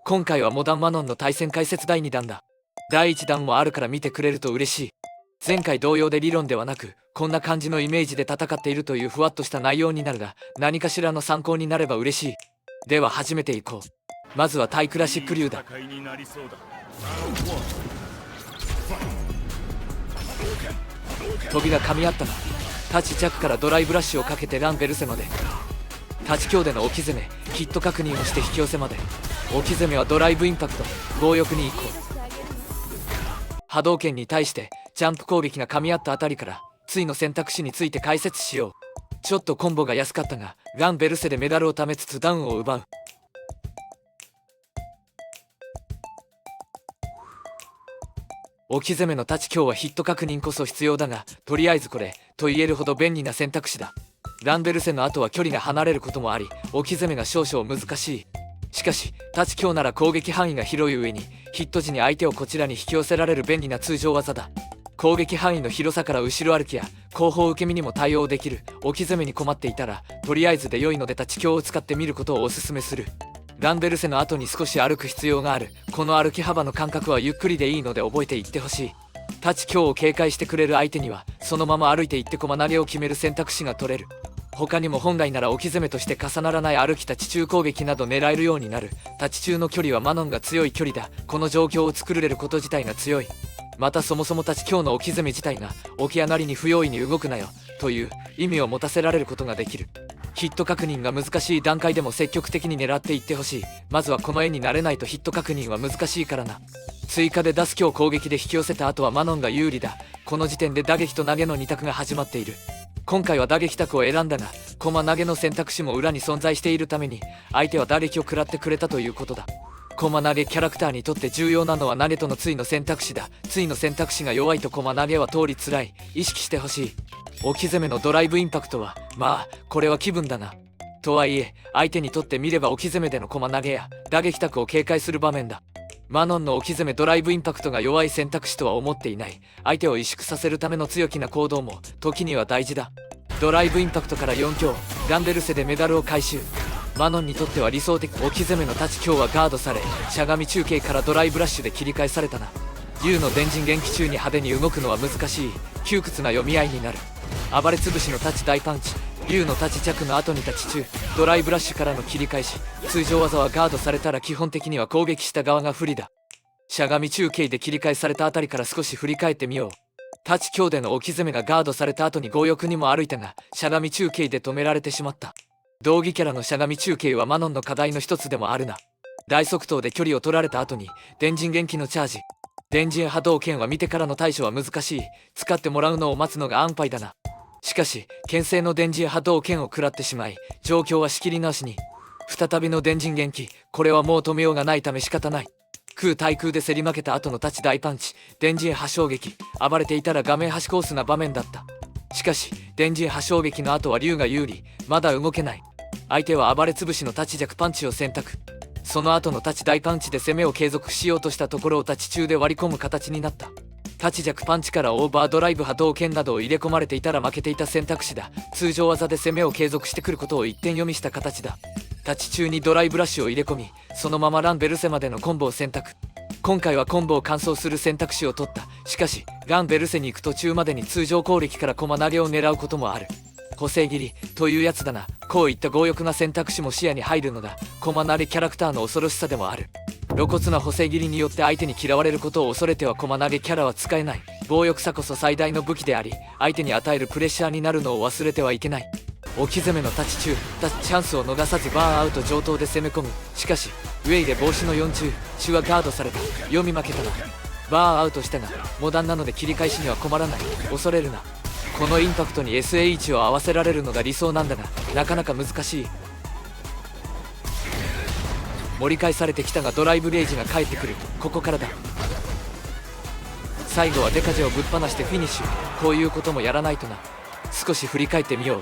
今回はモダンマノンの対戦解説第2弾だ。第1弾もあるから見てくれると嬉しい。前回同様で理論ではなく、こんな感じのイメージで戦っているというふわっとした内容になるが、何かしらの参考になれば嬉しい。では始めていこう。まずはタイクラシック流だ。飛びが噛み合ったな。タチジャックからドライブラッシュをかけてランベルセまで。タチ強での置き攻め、ヒット確認をして引き寄せまで。置き攻めはドライブインパクト、強欲に移行。波動拳に対してジャンプ攻撃が噛み合ったあたりから対の選択肢について解説しよう。ちょっとコンボが安かったがランベルセでメダルを貯めつつダウンを奪う。置き攻めのタチ強はヒット確認こそ必要だが、とりあえずこれと言えるほど便利な選択肢だ。ランベルセの後は距離が離れることもあり、置き攻めが少々難しい。しかしタチ強なら攻撃範囲が広い上にヒット時に相手をこちらに引き寄せられる便利な通常技だ。攻撃範囲の広さから後ろ歩きや後方受け身にも対応できる。置き攻めに困っていたらとりあえずで良いのでタチ強を使ってみることをおすすめする。ランベルセの後に少し歩く必要がある。この歩き幅の感覚はゆっくりでいいので覚えていってほしい。タチ強を警戒してくれる相手にはそのまま歩いていって駒投げを決める選択肢が取れる。他にも本来なら置き攻めとして重ならない歩きタチ中攻撃など狙えるようになる。タチ中の距離はマノンが強い距離だ。この状況を作れること自体が強い。またそもそもタチ強の置き攻め自体が起き上がりに不用意に動くなよという意味を持たせられることができる。ヒット確認が難しい段階でも積極的に狙っていってほしい。まずはこの絵に慣れないとヒット確認は難しいからな。追加で出す強攻撃で引き寄せた後はマノンが有利だ。この時点で打撃と投げの2択が始まっている。今回は打撃択を選んだが駒投げの選択肢も裏に存在しているために相手は打撃を食らってくれたということだ。駒投げキャラクターにとって重要なのは投げとの対の選択肢だ。対の選択肢が弱いと駒投げは通りづらい。意識してほしい。置き攻めのドライブインパクトはまあこれは気分だな。とはいえ相手にとってみれば置き攻めでの駒投げや打撃択を警戒する場面だ。マノンの置き攻めドライブインパクトが弱い選択肢とは思っていない。相手を萎縮させるための強気な行動も時には大事だ。ドライブインパクトから4強、ランベルセでメダルを回収。マノンにとっては理想的。置き攻めのタチ強はガードされ、しゃがみ中継からドライブラッシュで切り返されたな。竜の電人元気中に派手に動くのは難しい。窮屈な読み合いになる。暴れ潰しのタチ大パンチ、竜のタチ着の後にタチ中、ドライブラッシュからの切り返し。通常技はガードされたら基本的には攻撃した側が不利だ。しゃがみ中継で切り返されたあたりから少し振り返ってみよう。タチ強での置き攻めがガードされた後に強欲にも歩いたがしゃがみ中継で止められてしまった。道義キャラのしゃがみ中継はマノンの課題の一つでもあるな。大速投で距離を取られた後に電人元気のチャージ。電人波動拳は見てからの対処は難しい。使ってもらうのを待つのが安牌だな。しかし牽制の電人波動拳を食らってしまい状況は仕切り直しに。再びの電人元気、これはもう止めようがないため仕方ない。空対空で競り負けた後のタチ大パンチ、電人波衝撃。暴れていたら画面端コースな場面だった。しかし電人波衝撃の後は竜が有利。まだ動けない。相手は暴れ潰しのタチ弱パンチを選択。その後のタチ大パンチで攻めを継続しようとしたところをタチ中で割り込む形になった。タチ弱パンチからオーバードライブ波動拳などを入れ込まれていたら負けていた選択肢だ。通常技で攻めを継続してくることを一点読みした形だ。タチ中にドライブラッシュを入れ込みそのままランベルセまでのコンボを選択。今回はコンボを完走する選択肢を取った。しかしランベルセに行く途中までに通常攻撃から駒投げを狙うこともある。補正切りというやつだな。こういった強欲な選択肢も視野に入るのだ。駒投げキャラクターの恐ろしさでもある。露骨な補正切りによって相手に嫌われることを恐れては駒投げキャラは使えない。強欲さこそ最大の武器であり相手に与えるプレッシャーになるのを忘れてはいけない。置き攻めのタチ中、チャンスを逃さずバーンアウト上等で攻め込む。しかしウェイで帽子の4中、中はガードされた。読み負けたな。バーンアウトしたがモダンなので切り返しには困らない。恐れるな。このインパクトに SAH を合わせられるのが理想なんだがなかなか難しい。盛り返されてきたがドライブレイジが帰ってくる。ここからだ。最後はデカジェをぶっ放してフィニッシュ。こういうこともやらないとな。少し振り返ってみよう。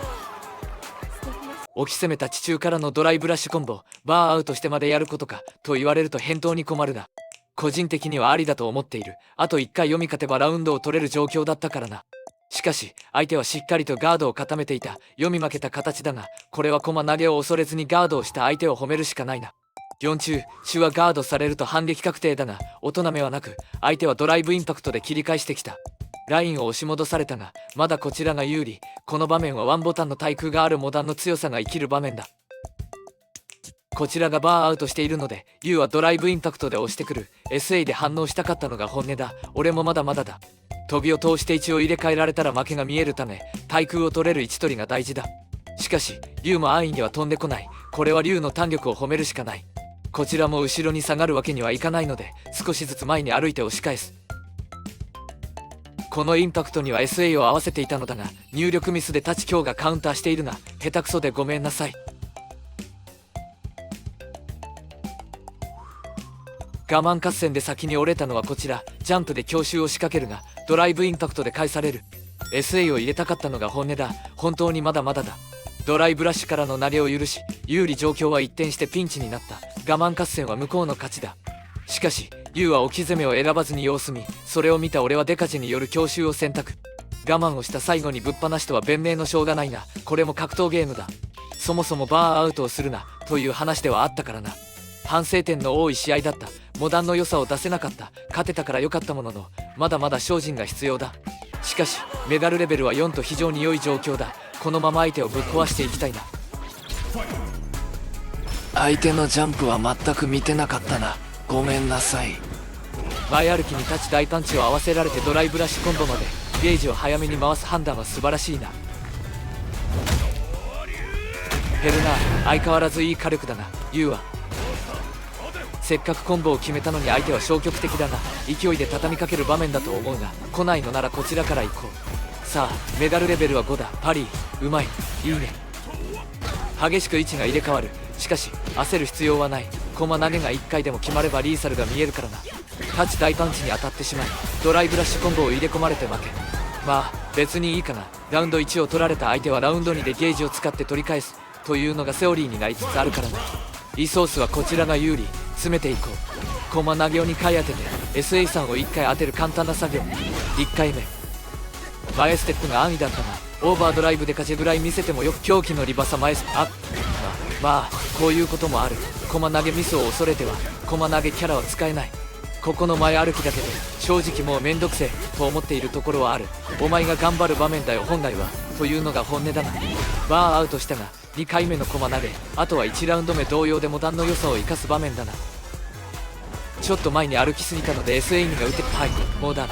置き攻めた地中からのドライブラッシュコンボ、バーアウトしてまでやることかと言われると返答に困るな。個人的にはありだと思っている。あと1回読み勝てばラウンドを取れる状況だったからな。しかし相手はしっかりとガードを固めていた。読み負けた形だがこれは駒投げを恐れずにガードをした相手を褒めるしかないな。4中手はガードされると反撃確定だが大人目はなく、相手はドライブインパクトで切り返してきた。ラインを押し戻されたがまだこちらが有利。この場面はワンボタンの対空があるモダンの強さが生きる場面だ。こちらがバーアウトしているので U はドライブインパクトで押してくる。 SA で反応したかったのが本音だ。俺もまだまだだ。飛びを通して位置を入れ替えられたら負けが見えるため対空を取れる位置取りが大事だ。しかし龍も安易には飛んでこない。これは龍の胆力を褒めるしかない。こちらも後ろに下がるわけにはいかないので少しずつ前に歩いて押し返す。このインパクトには SA を合わせていたのだが入力ミスで立ち強がカウンターしているが下手くそでごめんなさい。我慢合戦で先に折れたのはこちら。ジャンプで強襲を仕掛けるがドライブインパクトで返される。 SA を入れたかったのが本音だ。本当にまだまだだ。ドライブラッシュからの投げを許し有利状況は一転してピンチになった。我慢合戦は向こうの勝ちだ。しかし U は置き攻めを選ばずに様子見。それを見た俺はデカジによる強襲を選択。我慢をした最後にぶっ放しとは弁明のしょうがないがこれも格闘ゲームだ。そもそもバーアウトをするなという話ではあったからな。反省点の多い試合だった。モダンの良さを出せなかった。勝てたから良かったもののまだまだ精進が必要だ。しかしメダルレベルは4と非常に良い状況だ。このまま相手をぶっ壊していきたいな。相手のジャンプは全く見てなかったな。ごめんなさい。前歩きに立ち大パンチを合わせられてドライブラッシュコンボまでゲージを早めに回す判断は素晴らしいな。減るな。相変わらずいい火力だな U は。せっかくコンボを決めたのに相手は消極的だが勢いで畳みかける場面だと思うが来ないのならこちらから行こう。さあメダルレベルは5だ。パリーうまい。いいね。激しく位置が入れ替わる。しかし焦る必要はない。駒投げが1回でも決まればリーサルが見えるからな。タッチ大パンチに当たってしまいドライブラッシュコンボを入れ込まれて負け。まあ別にいいかな。ラウンド1を取られた相手はラウンド2でゲージを使って取り返すというのがセオリーになりつつあるからな。リソースはこちらが有利。詰めていこう。駒投げを2回当てて SA さんを1回当てる簡単な作業。1回目前ステップが安易だったがオーバードライブでカジェぐらい見せてもよく狂気のリバサ前ステップまあこういうこともある。駒投げミスを恐れては駒投げキャラは使えない。ここの前歩きだけど正直もうめんどくせえと思っているところはある。お前が頑張る場面だよ本来はというのが本音だな。バーアウトしたが2回目の駒投げあとは1ラウンド目同様でモダンの良さを生かす場面だな。ちょっと前に歩きすぎたので SA にが打てはいモダン。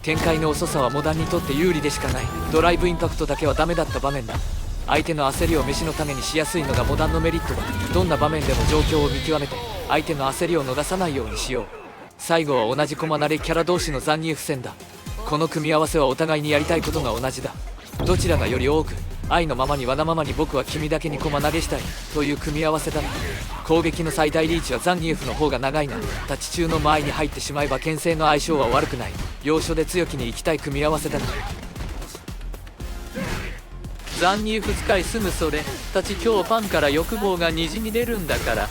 展開の遅さはモダンにとって有利でしかない。ドライブインパクトだけはダメだった場面だ。相手の焦りを飯の種にしやすいのがモダンのメリットだ。どんな場面でも状況を見極めて相手の焦りを逃さないようにしよう。最後は同じ駒なりキャラ同士の残入不戦だ。この組み合わせはお互いにやりたいことが同じだ。どちらがより多く愛のままにわがままに僕は君だけに駒投げしたいという組み合わせだな。攻撃の最大リーチはザンギエフの方が長いが太刀中の間合いに入ってしまえば牽制の相性は悪くない。要所で強気に行きたい組み合わせだな。残入不使いすむそれたち今日パンから欲望がにじみ出るんだから。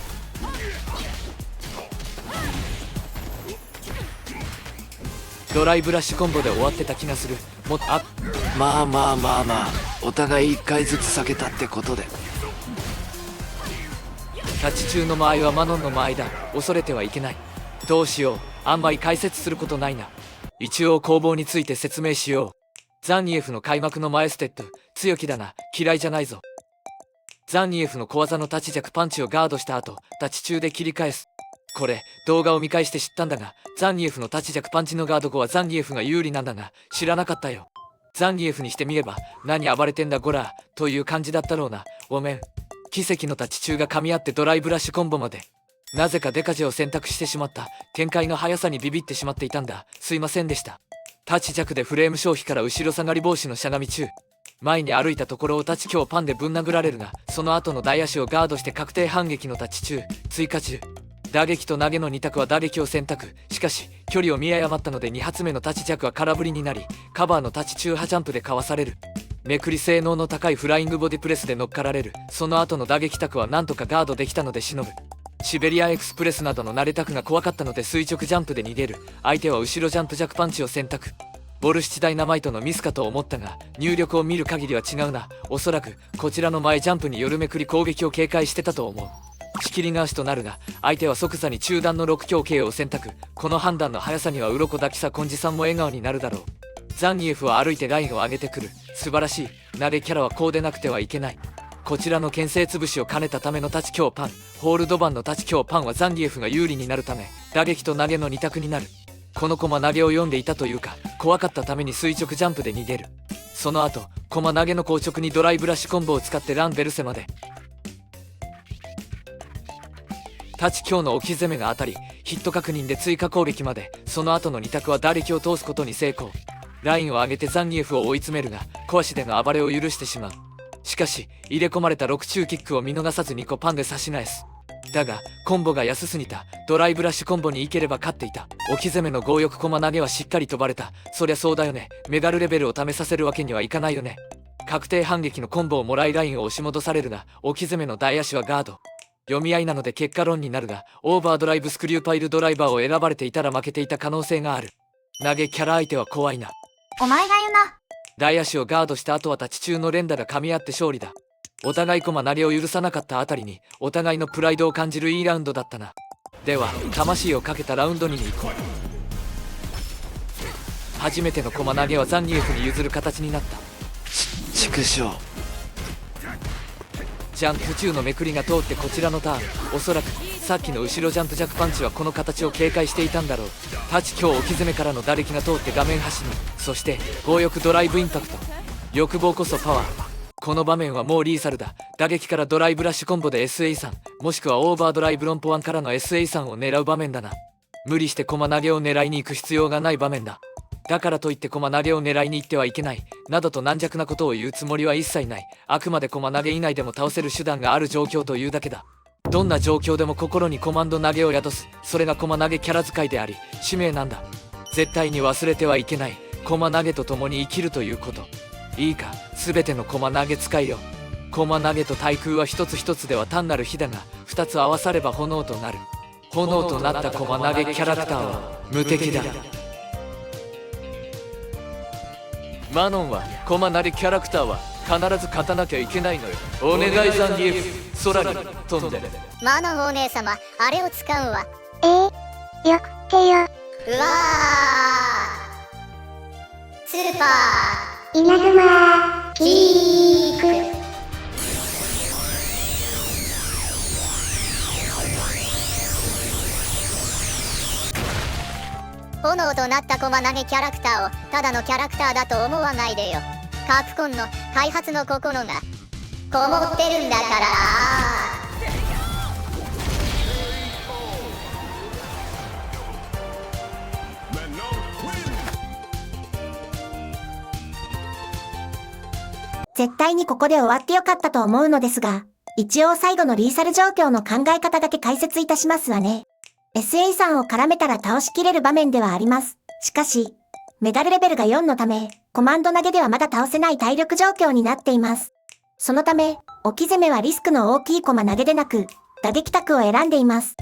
ドライブラッシュコンボで終わってた気がする。まあお互い1回ずつ避けたってことで。タッチ中の間合いはマノンの間合いだ。恐れてはいけない。どうしよう。あんまり解説することないな。一応攻防について説明しよう。ザンニエフの開幕の前ステップ強気だな。嫌いじゃないぞ。ザンニエフの小技の立ち弱パンチをガードした後タッチ中で切り返す。これ動画を見返して知ったんだがザンニエフの立ち弱パンチのガード後はザンニエフが有利なんだが知らなかったよ。ザンギエフにしてみれば何暴れてんだゴラーという感じだったろうな。ごめん。奇跡の立ち中が噛み合ってドライブラッシュコンボまで。なぜかデカジを選択してしまった。展開の速さにビビってしまっていたんだ。すいませんでした。立ち弱でフレーム消費から後ろ下がり防止のしゃがみ中。前に歩いたところを立ち強パンでぶん殴られるがその後の大足をガードして確定反撃の立ち中追加中。打撃と投げの2択は打撃を選択。しかし距離を見誤ったので2発目の立ち弱は空振りになりカバーの立ち中派ジャンプでかわされる。めくり性能の高いフライングボディプレスで乗っかられる。その後の打撃択はなんとかガードできたのでしのぶ。シベリアエクスプレスなどの慣れタクが怖かったので垂直ジャンプで逃げる。相手は後ろジャンプ弱パンチを選択。ボルシチダイナマイトのミスかと思ったが入力を見る限りは違うな。おそらくこちらの前ジャンプによるめくり攻撃を警戒してたと思う。仕切り直しとなるが、相手は即座に中段の6強 KO を選択。この判断の速さには鱗抱きさコンジさんも笑顔になるだろう。ザンギエフは歩いてラインを上げてくる。素晴らしい。投げキャラはこうでなくてはいけない。こちらの牽制潰しを兼ねたための立ち強パン、ホールド版の立ち強パンはザンギエフが有利になるため、打撃と投げの2択になる。この駒投げを読んでいたというか、怖かったために垂直ジャンプで逃げる。その後、駒投げの硬直にドライブラッシュコンボを使ってランベルセまで。立ち強の置き攻めが当たり、ヒット確認で追加攻撃まで。その後の2択は打撃を通すことに成功。ラインを上げてザンギエフを追い詰めるが、小足での暴れを許してしまう。しかし、入れ込まれた6中キックを見逃さず2個パンで差し返す。だが、コンボが安すぎた。ドライブラッシュコンボに行ければ勝っていた。置き攻めの強欲駒投げはしっかり飛ばれた。そりゃそうだよね。メダルレベルを試させるわけにはいかないよね。確定反撃のコンボをもらいラインを押し戻されるが、置き攻めの大足はガード。読み合いなので結果論になるが、オーバードライブスクリューパイルドライバーを選ばれていたら負けていた可能性がある。投げキャラ相手は怖いな。お前が言うな。大足をガードした後は立ち中の連打が噛み合って勝利だ。お互い駒投げを許さなかったあたりに、お互いのプライドを感じるいいラウンドだったな。では、魂をかけたラウンド2に行こう。初めての駒投げはザンギエフに譲る形になった。畜生。ジャンプ中のめくりが通ってこちらのターン。おそらくさっきの後ろジャンプジャックパンチはこの形を警戒していたんだろう。立ち強置き攻めからの打撃が通って画面端に。そして強欲ドライブインパクト。欲望こそパワー。この場面はもうリーサルだ。打撃からドライブラッシュコンボで SA3、もしくはオーバードライブロンポ1からの SA3 を狙う場面だな。無理して駒投げを狙いに行く必要がない場面だ。だからといって駒投げを狙いに行ってはいけない、などと軟弱なことを言うつもりは一切ない。あくまで駒投げ以内でも倒せる手段がある状況というだけだ。どんな状況でも心にコマンド投げを宿す。それが駒投げキャラ使いであり、使命なんだ。絶対に忘れてはいけない。駒投げと共に生きるということ。いいか、全ての駒投げ使いよ。駒投げと対空は一つ一つでは単なる火だが、二つ合わされば炎となる。炎となった駒投げキャラクターは無敵だ。マノンは駒投げキャラクターは必ず勝たなきゃいけないのよ。お願いザンギエフ、空に飛んで。マノンお姉様、あれを使うわ。やってよ。うわー、スーパ稲妻ーキーク。炎となった駒投げキャラクターをただのキャラクターだと思わないでよ。カプコンの開発の心がこもってるんだから。絶対にここで終わってよかったと思うのですが、一応最後のリーサル状況の考え方だけ解説いたしますわね。SA さんを絡めたら倒しきれる場面ではあります。しかし、メダルレベルが4のため、コマンド投げではまだ倒せない体力状況になっています。そのため、置き攻めはリスクの大きいコマ投げでなく、打撃卓を選んでいます。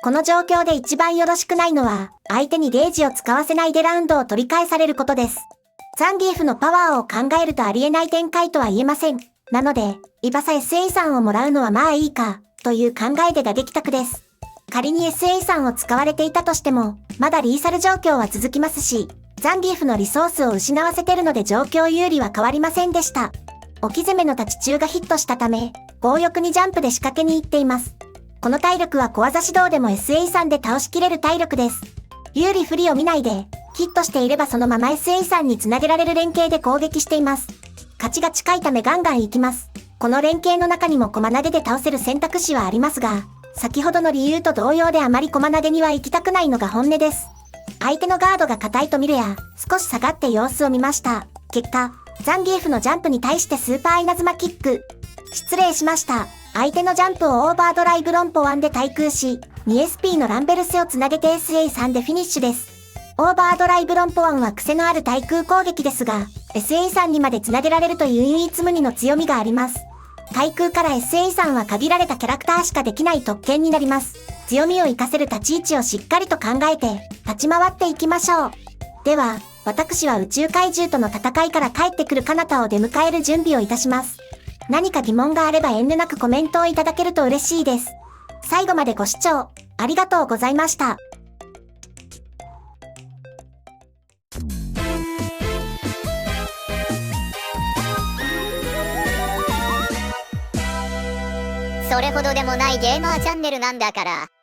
この状況で一番よろしくないのは、相手にゲージを使わせないでラウンドを取り返されることです。ザンギエフのパワーを考えるとありえない展開とは言えません。なので、イバサ SA さんをもらうのはまあいいか、という考えで打撃卓です。仮に SA さんを使われていたとしても、まだリーサル状況は続きますし、ザンギエフのリソースを失わせてるので状況有利は変わりませんでした。置き攻めの立ち中がヒットしたため、強欲にジャンプで仕掛けに行っています。この体力は小技指導でも SA さんで倒しきれる体力です。有利不利を見ないで、ヒットしていればそのまま SA さんにつなげられる連携で攻撃しています。勝ちが近いためガンガン行きます。この連携の中にも駒投げで倒せる選択肢はありますが、先ほどの理由と同様であまり駒投げには行きたくないのが本音です。相手のガードが硬いと見るや、少し下がって様子を見ました。結果、ザンギエフのジャンプに対してスーパー稲妻キック。失礼しました。相手のジャンプをオーバードライブロンポ1で対空し、2SP のランベルセをつなげて SA3 でフィニッシュです。オーバードライブロンポ1は癖のある対空攻撃ですが、SA3 にまでつなげられるという唯一無二の強みがあります。対空から SA3 は限られたキャラクターしかできない特権になります。強みを活かせる立ち位置をしっかりと考えて、立ち回っていきましょう。では、私は宇宙怪獣との戦いから帰ってくる彼方を出迎える準備をいたします。何か疑問があれば遠慮なくコメントをいただけると嬉しいです。最後までご視聴ありがとうございました。それほどでもないゲーマーチャンネルなんだから。